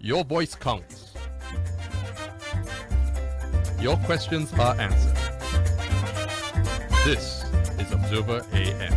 Your voice counts. Your questions are answered. This is Observer AM.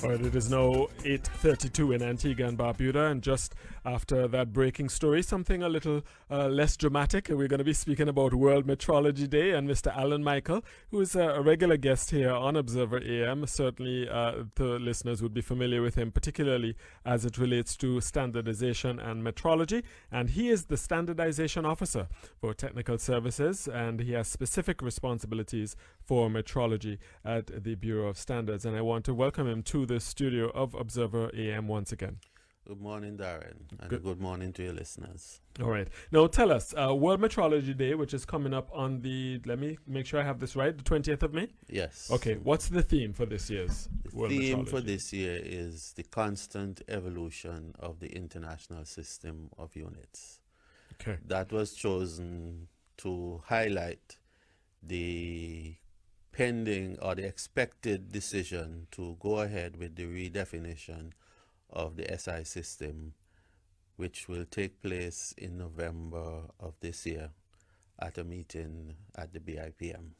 All right, it is now 8:32 in Antigua and Barbuda, and just after that breaking story, something a little less dramatic. We're going to be speaking about World Metrology Day, and Mr. Alan Michael, who is a regular guest here on Observer AM. Certainly, the listeners would be familiar with him, particularly as it relates to standardization and metrology. And he is the standardization officer for technical services, and he has specific responsibilities for metrology at the Bureau of Standards. And I want to welcome him to the studio of Observer AM once again. Good morning, Darren, and good morning to your listeners. All right. Now tell us, World Metrology Day, which is coming up on the, let me make sure I have this right, the 20th of May? Yes. Okay, what's the theme for this year's World Metrology? The theme for this year is the constant evolution of the international system of units. Okay. That was chosen to highlight the pending or the expected decision to go ahead with the redefinition of the SI system, which will take place in November of this year at a meeting at the BIPM.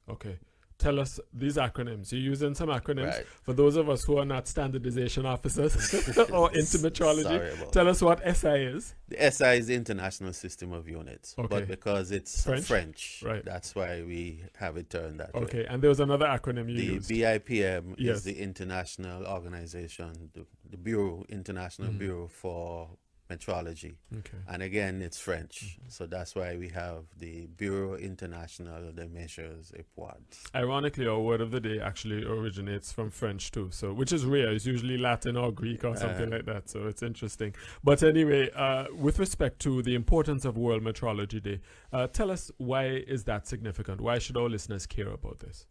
Okay. Tell us these acronyms. You're using some acronyms. Right. For those of us who are not standardization officers or into metrology, tell us what SI is. The SI is the International System of Units, Okay. but because it's French, right, that's why we have it turned that way. Okay, and there was another acronym you used. The BIPM Yes. is the international organization, the Bureau, International Bureau for Metrology. Okay. And again, it's French. So that's why we have the Bureau International de Measures et Poids. Ironically, our word of the day actually originates from French too, so which is rare. It's usually Latin or Greek or something like that, so it's interesting. But anyway, with respect to the importance of World Metrology Day, tell us, why is that significant? Why should our listeners care about this?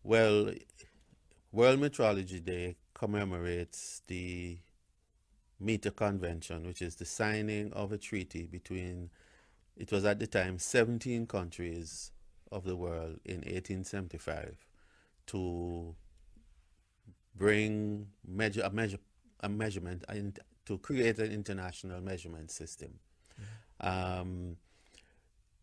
Well, World Metrology Day commemorates the Meter Convention, which is the signing of a treaty between, it was at the time, 17 countries of the world in 1875 to bring a measurement and to create an international measurement system.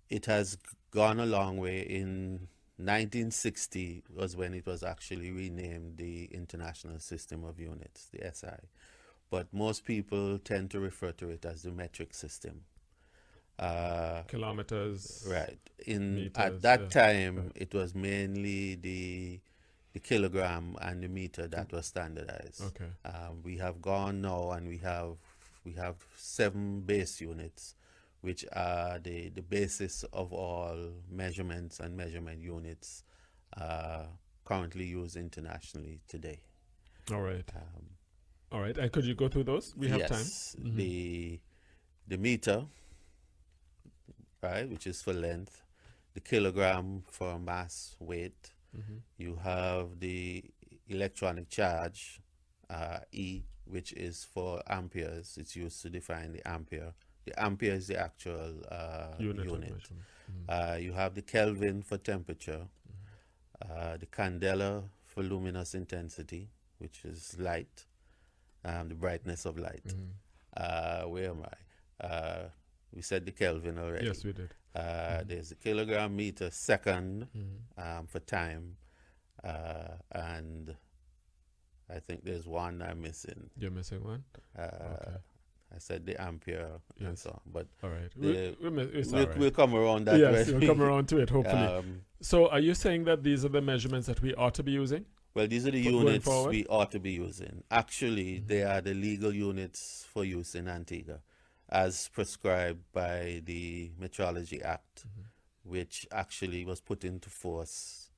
It has gone a long way. In 1960 was when it was actually renamed the International System of Units, the SI. But most people tend to refer to it as the metric system. Kilometers. Right. Meters, at that time, right. It was mainly the kilogram and the meter that was standardized. Okay. We have gone now, and we have 7 base units, which are the basis of all measurements and measurement units currently used internationally today. All right. All right, and could you go through those? We have time. Yes, the meter, right, which is for length, the kilogram for mass, weight. You have the electronic charge, E, which is for amperes. It's used to define the ampere. The ampere is the actual unit. You have the Kelvin for temperature, the candela for luminous intensity, which is light. The brightness of light. Where am I? We said the Kelvin already. Yes, we did. There's the kilogram, meter, second for time. And I think there's one I'm missing. You're missing one? Okay. I said the ampere and so on. But all right. We'll come around that. Yes, we'll come around to it, hopefully. So are you saying that these are the measurements that we ought to be using? Well, these are the units we ought to be using. Actually, they are the legal units for use in Antigua, as prescribed by the Metrology Act, which actually was put into force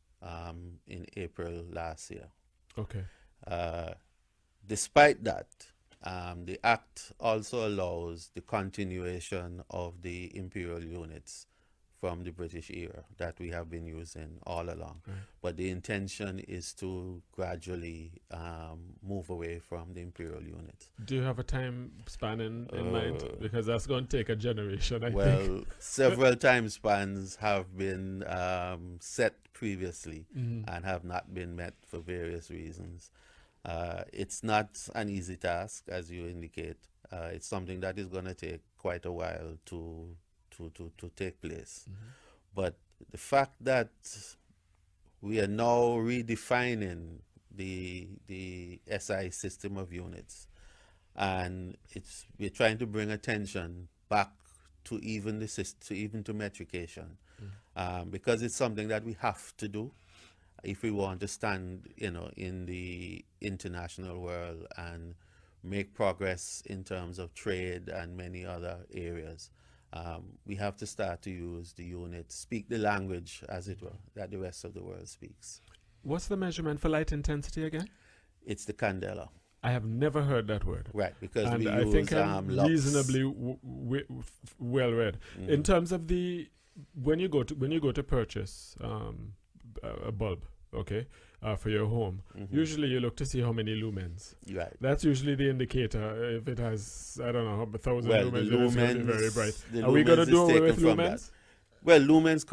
in April last year. Okay. Despite that, the Act also allows the continuation of the imperial units from the British era that we have been using all along. Right. But the intention is to gradually move away from the imperial units. Do you have a time span in mind? Because that's going to take a generation, I think. Well, several time spans have been set previously and have not been met for various reasons. It's not an easy task, as you indicate. It's something that is going to take quite a while to take place. But the fact that we are now redefining the SI system of units, and we're trying to bring attention back to even the system, even to metrication, because it's something that we have to do if we want to stand, in the international world and make progress in terms of trade and many other areas. We have to start to use the unit, speak the language, as it were, that the rest of the world speaks. What's the measurement for light intensity again? It's the candela. I have never heard that word. Right, because and we I use think I'm lux. reasonably well read. In terms of when you go to purchase a bulb, okay, for your home, usually you look to see how many lumens. Right. That's usually the indicator. If it has, I don't know, 1,000 lumens, the it's going to be lumens, very bright. the Are we going to lumens do is away with taken from lumens? that. Well, lumens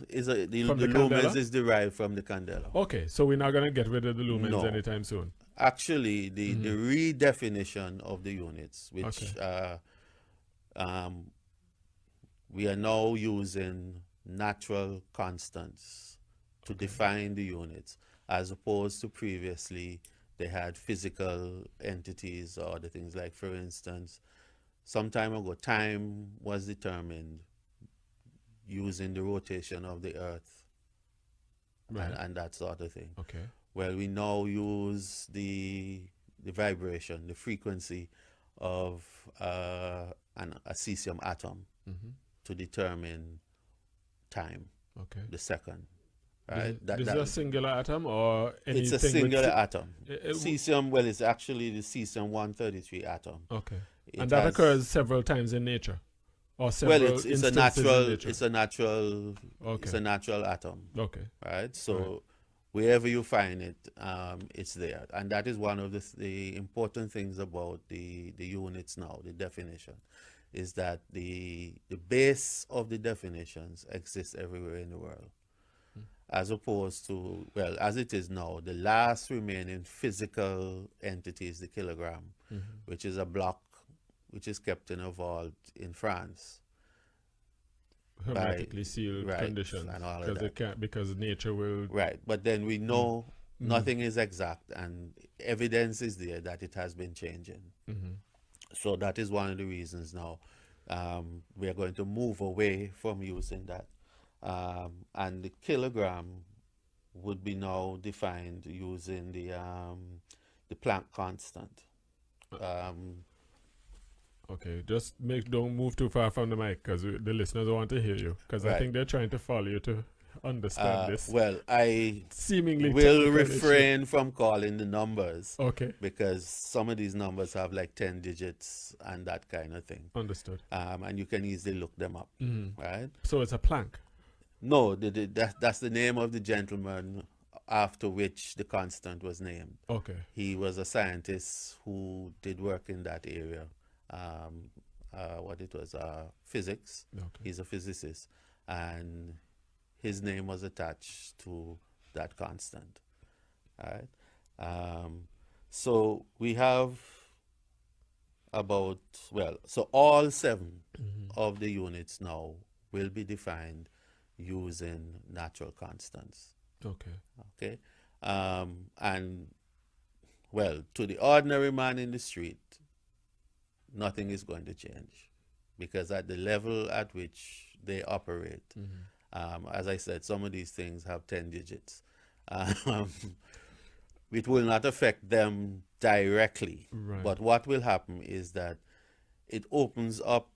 the From the lumens candela? is derived from the candela. Okay, so we're not going to get rid of the lumens No. anytime soon. Actually, the redefinition of the units, which we are now using natural constants to define the units, as opposed to previously they had physical entities or other things. Like, for instance, some time ago, time was determined using the rotation of the earth, Right. and that sort of thing. Okay. Well, we now use the vibration, the frequency of a cesium atom to determine time, Okay. the second. Right? This is a singular atom or anything? It's a singular atom. it- Cesium, well, it's actually the cesium-133 atom. Okay. It And that has- occurs several times in nature? Or several Well, it's a instances natural. in nature? It's a natural. Okay. It's a natural atom. Okay. Right. So Right. wherever you find it, it's there, and that is one of the important things about the units now. The definition is that the base of the definitions exists everywhere in the world, as opposed to, well, as it is now, the last remaining physical entity is the kilogram, which is a block which is kept in a vault in France. Hermetically sealed right, conditions. and all of Because that. it can't, because nature will. Right, but then we know nothing is exact, and evidence is there that it has been changing. So that is one of the reasons now we are going to move away from using that. And the kilogram would be now defined using the Planck constant. Okay, just don't move too far from the mic because the listeners want to hear you. Because I Right. think they're trying to follow you to understand this. Well, I Seemingly will technical issue. refrain from calling the numbers Okay, because some of these numbers have like 10 digits and that kind of thing. understood. And you can easily look them up, right? So it's a plank. No, that's the name of the gentleman after which the constant was named. Okay, He was a scientist who did work in that area. Physics. okay. He's a physicist, and his name was attached to that constant. All right. So we have so all 7 of the units now will be defined using natural constants. Okay. Okay. And well, to the ordinary man in the street, nothing is going to change, because at the level at which they operate, as I said, some of these things have 10 digits. It will not affect them directly, Right. but what will happen is that it opens up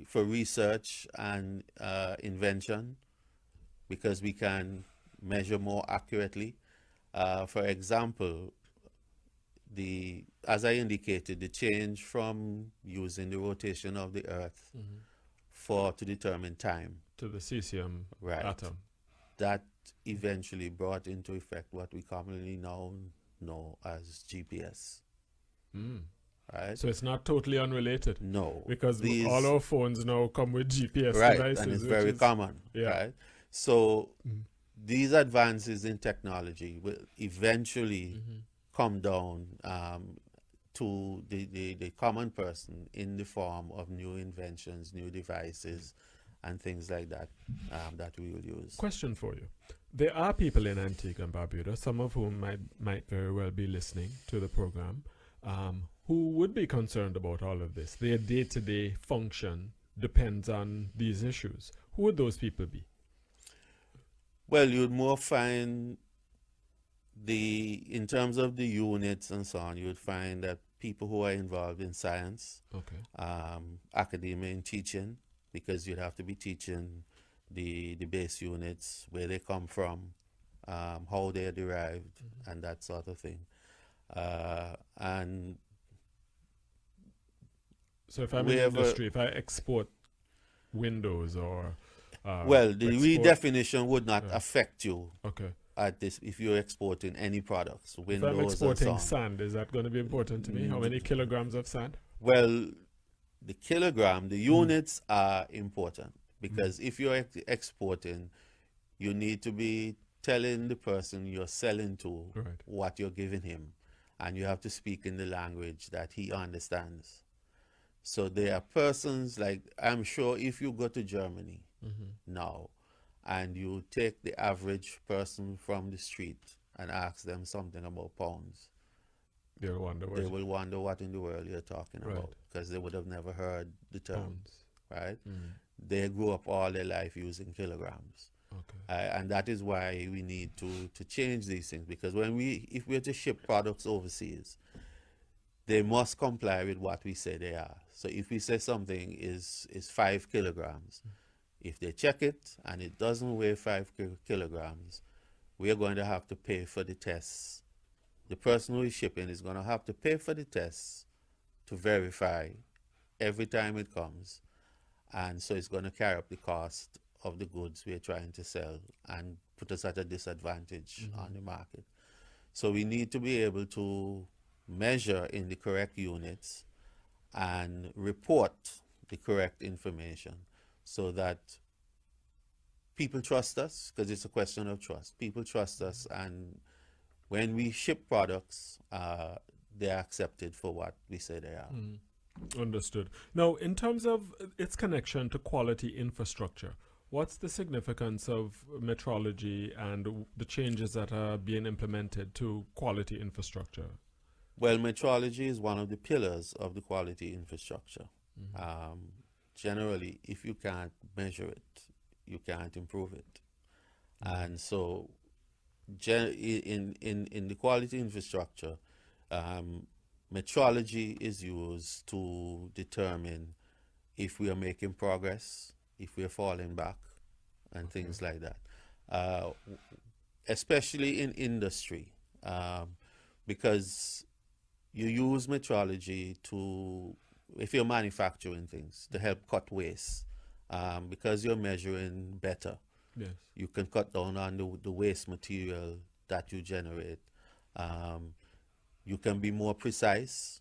for research and invention, because we can measure more accurately. For example, as I indicated, the change from using the rotation of the earth to determine time. To the cesium Right. atom. That eventually brought into effect what we commonly now know as GPS. Mm. Right? So it's not totally unrelated. No. Because all our phones now come with GPS devices. And it's very common. Yeah. Right? So these advances in technology will eventually come down to the common person in the form of new inventions, new devices, and things like that that we will use. Question for you. There are people in Antigua and Barbuda, some of whom might very well be listening to the program, who would be concerned about all of this. Their day-to-day function depends on these issues. Who would those people be? Well, you'd more find in terms of the units and so on, you would find that people who are involved in science, academia and teaching, because you'd have to be teaching the base units, where they come from, how they're derived, and that sort of thing. And so if I'm in the industry, if I export Windows or well, the redefinition would not affect you. Okay. At this, if you're exporting any products, Windows. If I'm exporting sand, is that going to be important to me? How many kilograms of sand? Well, the units are important, because if you're exporting, you need to be telling the person you're selling to what you're giving him, and you have to speak in the language that he understands. So there are persons, like, I'm sure if you go to Germany now and you take the average person from the street and ask them something about pounds, they will wonder what in the world you're talking about, because they would have never heard the term, right? They grew up all their life using kilograms. And that is why we need to change these things, because if we're to ship products overseas, they must comply with what we say they are. So if we say something is 5 kilograms, if they check it and it doesn't weigh 5 kilograms, we are going to have to pay for the tests. The person who is shipping is going to have to pay for the tests to verify every time it comes. And so it's going to carry up the cost of the goods we're trying to sell and put us at a disadvantage on the market. So we need to be able to measure in the correct units and report the correct information, so that people trust us, because it's a question of trust. People trust us, and when we ship products, they're accepted for what we say they are. Understood. Now, in terms of its connection to quality infrastructure, what's the significance of metrology and the changes that are being implemented to quality infrastructure? Well, metrology is one of the pillars of the quality infrastructure. Generally, if you can't measure it, you can't improve it. And so in the quality infrastructure, metrology is used to determine if we are making progress, if we are falling back, and things like that. Especially in industry, because you use metrology if you're manufacturing things, to help cut waste, because you're measuring better. Yes. You can cut down on the waste material that you generate. You can be more precise,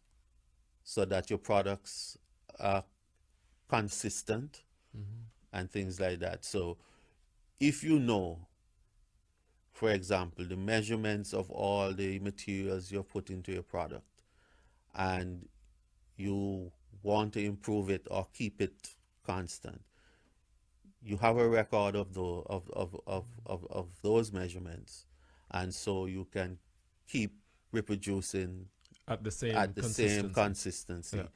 so that your products are consistent, and things like that. So if you know, for example, the measurements of all the materials you've put into your product, and you want to improve it or keep it constant, you have a record of those measurements, and so you can keep reproducing at the same consistency. Yeah.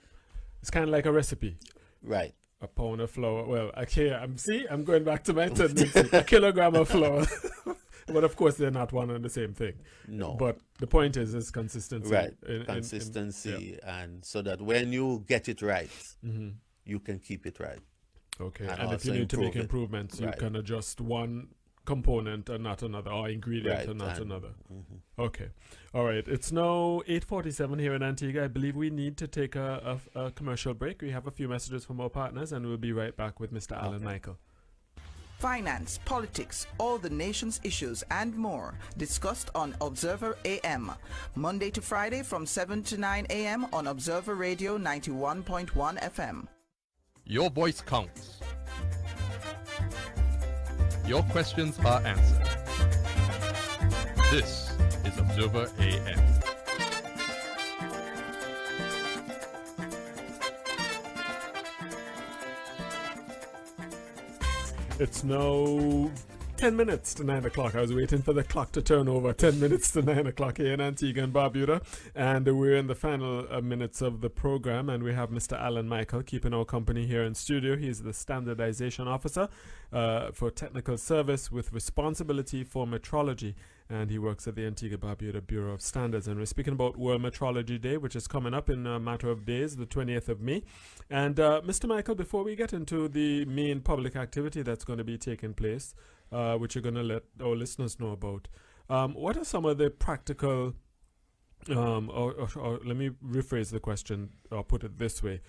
It's kind of like a recipe, right? A pound of flour. Well, I'm going back to my tendency. A kilogram of flour. But of course, they're not one and the same thing. No. But the point is consistency. Right. Consistency, and so that when you get it right, you can keep it right. Okay. And if you need to make improvements, you can adjust one component and not another, or ingredient Right, and not and- another. Mhm. Okay. All right. It's now 8:47 here in Antigua. I believe we need to take a commercial break. We have a few messages from our partners, and we'll be right back with Mr. Alan Michael. Finance, politics, all the nation's issues and more discussed on Observer AM, Monday to Friday from 7 to 9 a.m. on Observer Radio 91.1 FM. Your voice counts. Your questions are answered. This is Observer AM. It's now 10 minutes to 9 o'clock. I was waiting for the clock to turn over. 10 minutes to 9 o'clock here in Antigua and Barbuda. And we're in the final minutes of the program. And we have Mr. Alan Michael keeping our company here in studio. He's the Standardization Officer for Technical Service with responsibility for metrology. And he works at the Antigua Barbuda Bureau of Standards. And we're speaking about World Metrology Day, which is coming up in a matter of days, the 20th of May. And Mr. Michael, before we get into the main public activity that's going to be taking place, which you're going to let our listeners know about, what are some of the practical, or let me rephrase the question or put it this way.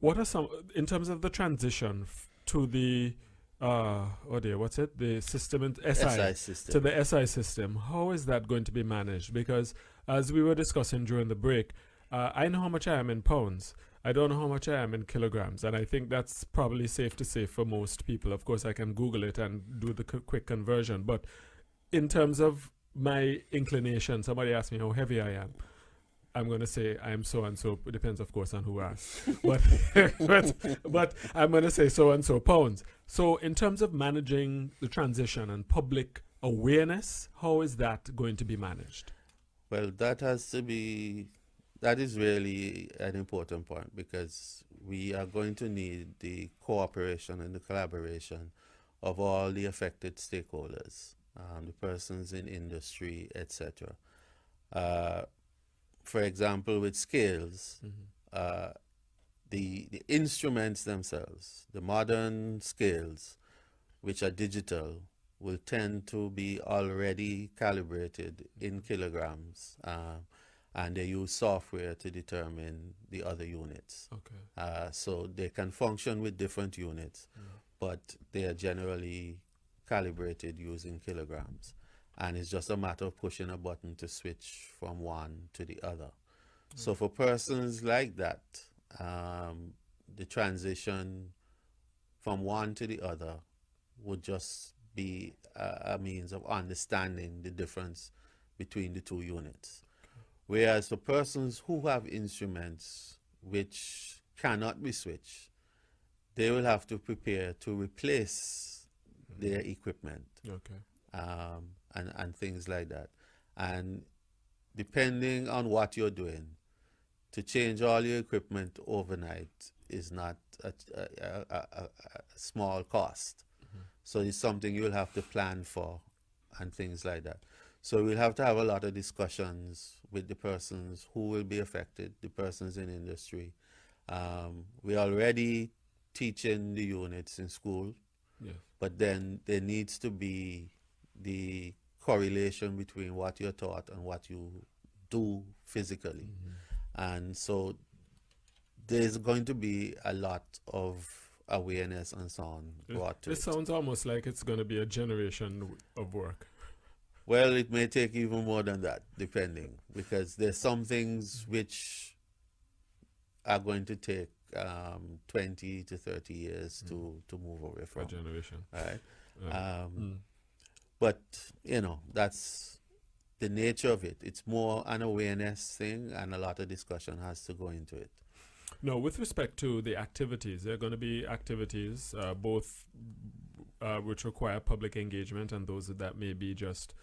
What are some, in terms of the transition to the the system in SI system. to the SI system, how is that going to be managed? Because as we were discussing during the break, I know how much I am in pounds. I don't know how much I am in kilograms, and I think that's probably safe to say for most people. Of course, I can Google it and do the quick conversion, but in terms of my inclination, somebody asked me how heavy I am. I'm going to say I am so and so. It depends, of course, on who asks. but, but I'm going to say so and so pounds. So in terms of managing the transition and public awareness, how is that going to be managed? Well, that is really an important point, because we are going to need the cooperation and the collaboration of all the affected stakeholders, the persons in industry, etc. For example, with scales, the instruments themselves, the modern scales, which are digital, will tend to be already calibrated in kilograms, and they use software to determine the other units. Okay. So they can function with different units, but they are generally calibrated using kilograms. And it's just a matter of pushing a button to switch from one to the other. So for persons like that, the transition from one to the other would just be a means of understanding the difference between the two units. Whereas for persons who have instruments which cannot be switched, they will have to prepare to replace their equipment. Okay. And things like that. And depending on what you're doing, to change all your equipment overnight is not a small cost. So it's something you'll have to plan for and things like that. So we'll have to have a lot of discussions with the persons who will be affected, the persons in industry. We're already teaching the units in school, but then there needs to be the correlation between what you're taught and what you do physically. And so there's going to be a lot of awareness and so on brought to it. It sounds almost like it's going to be a generation of work. Well, it may take even more than that, depending, because there's some things which are going to take 20 to 30 years to move away from. A generation. Right? But, that's the nature of it. It's more an awareness thing, and a lot of discussion has to go into it. No, with respect to the activities, there are going to be activities, both which require public engagement and those that may be just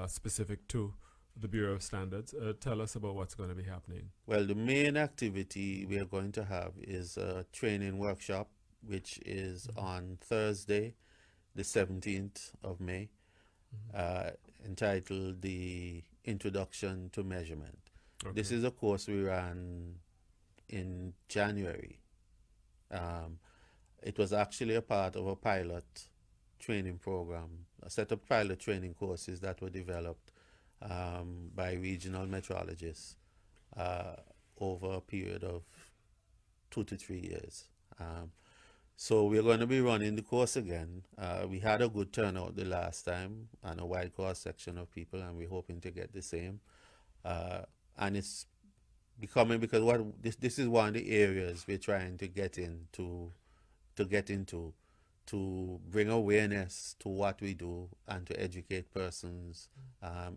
specific to the Bureau of Standards. Tell us about what's going to be happening. Well, the main activity we are going to have is a training workshop, which is on Thursday, the 17th of May, entitled The Introduction to Measurement. Okay. This is a course we ran in January. It was actually a part of a pilot training program a set of pilot training courses that were developed by regional metrologists over a period of 2 to 3 years. So we're going to be running the course again. We had a good turnout the last time and a wide cross section of people, and we're hoping to get the same. And it's becoming, because this is one of the areas we're trying to get into, to bring awareness to what we do and to educate persons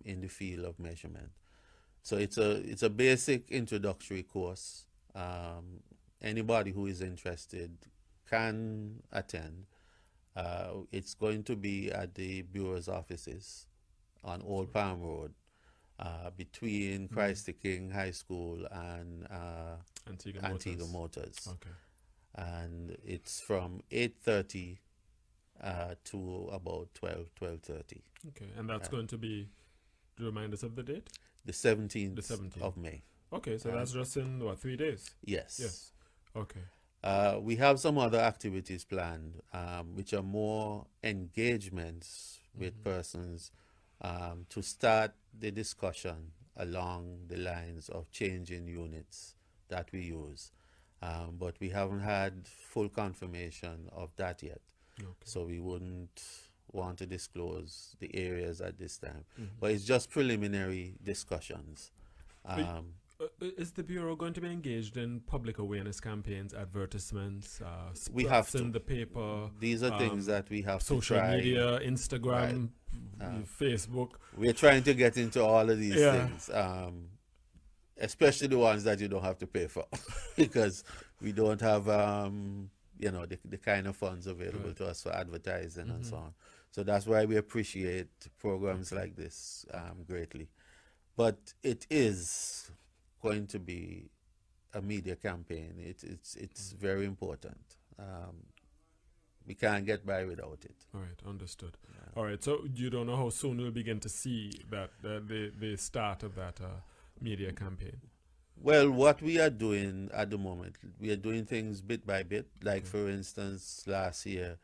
in the field of measurement. So it's a basic introductory course. Anybody who is interested can attend. It's going to be at the Bureau's offices on Old Palm Road, between Christ the King High School and Antigua Motors. Okay. And it's from 8:30 to about 12:30. Okay, and that's going to be, remind us of the date? The 17th of May. Okay, so that's just in, 3 days? Yes. Yes. Okay. We have some other activities planned, which are more engagements with persons to start the discussion along the lines of changing units that we use. But we haven't had full confirmation of that yet. Okay. So we wouldn't want to disclose the areas at this time. But it's just preliminary discussions. Is the Bureau going to be engaged in public awareness campaigns, advertisements, we have spots in the paper? These are things that we have social to try. media, Instagram, Facebook. We're trying to get into all of these things, especially the ones that you don't have to pay for, because we don't have the kind of funds available to us for advertising and so on. So that's why we appreciate programs like this greatly. But it is going to be a media campaign. It's very important. We can't get by without it. All right, understood. All right, so you don't know how soon we'll begin to see that the start of that media campaign? Well, what we are doing at the moment, we are doing things bit by bit. Like, for instance, last year,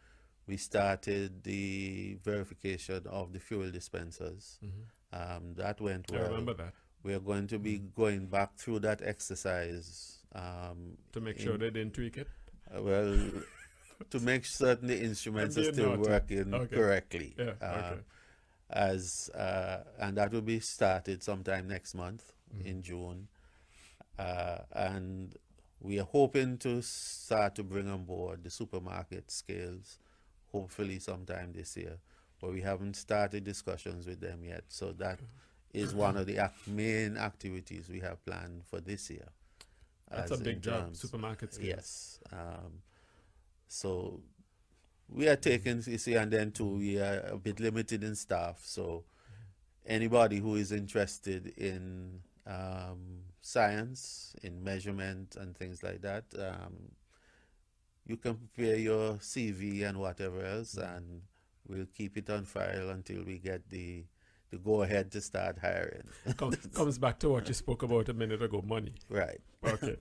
we started the verification of the fuel dispensers. That went well. I remember that. We are going to be going back through that exercise. To make sure they didn't tweak it? Well, to make certain the instruments are still working correctly. Yeah, and that will be started sometime next month in June. And we are hoping to start to bring on board the supermarket scales, hopefully sometime this year. But we haven't started discussions with them yet. So that is one of the main activities we have planned for this year. That's a big job, supermarket scales. Yes. So we are taking, you see, and then too, we are a bit limited in staff. So anybody who is interested in science, in measurement and things like that, you can prepare your CV and whatever else, and we'll keep it on file until we get the go ahead to start hiring. Comes back to what you spoke about a minute ago, money. Right. Okay.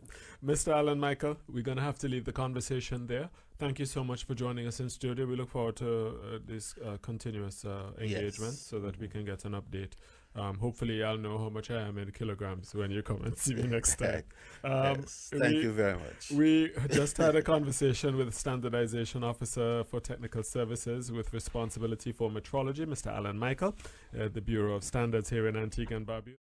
Mr. Alan Michael, we're going to have to leave the conversation there. Thank you so much for joining us in studio. We look forward to this continuous engagement so that we can get an update. Hopefully I'll know how much I am in kilograms when you come and see me next time. Thank you very much. We just had a conversation with Standardization Officer for Technical Services with responsibility for metrology, Mr. Alan Michael, the Bureau of Standards here in Antigua and Barbuda.